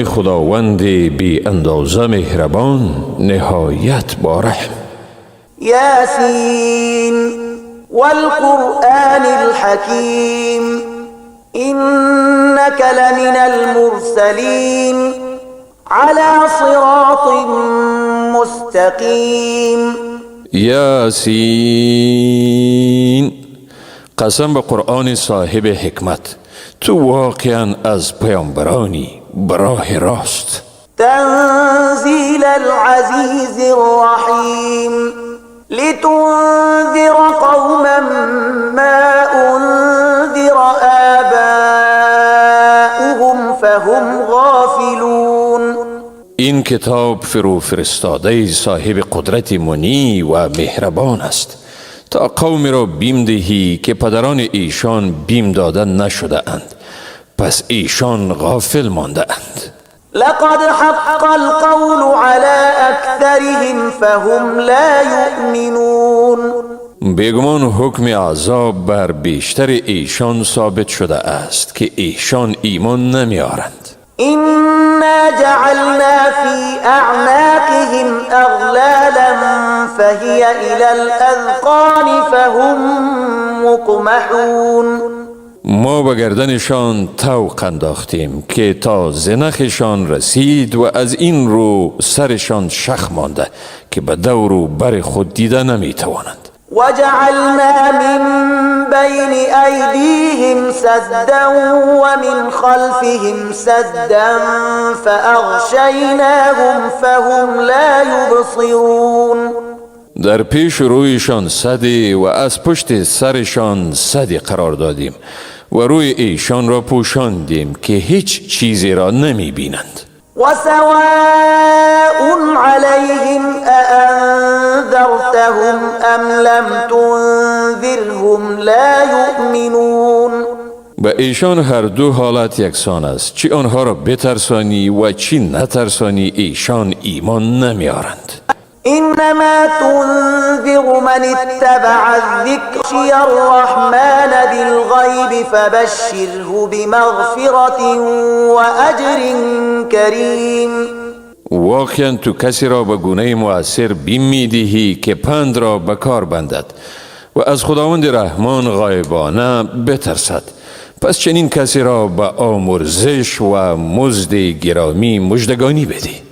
خداوند بی اندازه مهربان نهایت با رحم. ياسين والقرآن الحكيم إنك لمن المرسلين على صراط مستقيم. یاسین، قسم به قرآن صاحب حکمت، تو واقعا از پیامبرانی براه راست. تنزيل العزيز الرحيم لتنذر قوما ما أنذر آباؤهم فهم غافلون. این کتاب فرو فرستاده صاحب قدرت منی و مهربان است تا قوم را بیم دهی که پدران ایشان بیم داده نشده اند، پس ایشان غافل مانده اند. لقد حق القول على أكثرهم فهم لا يؤمنون. بیگمان حکم عذاب بر بیشتر ایشان ثابت شده است که ایشان ایمان نمی آرند. إنا جعلنا في أعناقهم أغلالا فهي إلى الأذقان فهم مقمحون. ما به گردنشان طوق انداختیم که تا زنخشان رسید و از این رو سرشان شخ مانده که به دور و بر خود دیده نمی توانند. وجعلنا من بين أيديهم سدا ومن خلفهم سدا فأغشيناهم فهم لا يبصرون. در پیش رویشان سدی و از پشت سرشان سدی قرار دادیم و روی ایشان را پوشاندیم که هیچ چیزی را نمی بینند. وسواء عليهم أأنذرتهم أم لم تنذرهم لا يؤمنون. به ایشان هر دو حالت یکسان است، چی آنها را بترسانی و چی نترسانی ایشان ایمان نمی آرند. إنما تنذر من اتبع الذكر الرحمن بالغيب فبشره بمغفرة وأجر كريم. واقعا تو کسی را به گونه مؤثر بیم می دهی که پند را به کار بندد و از خداوند رحمان غایبانه بترسد، پس چنین کسی را به آمرزش و مزد گرامی مژدگانی بده.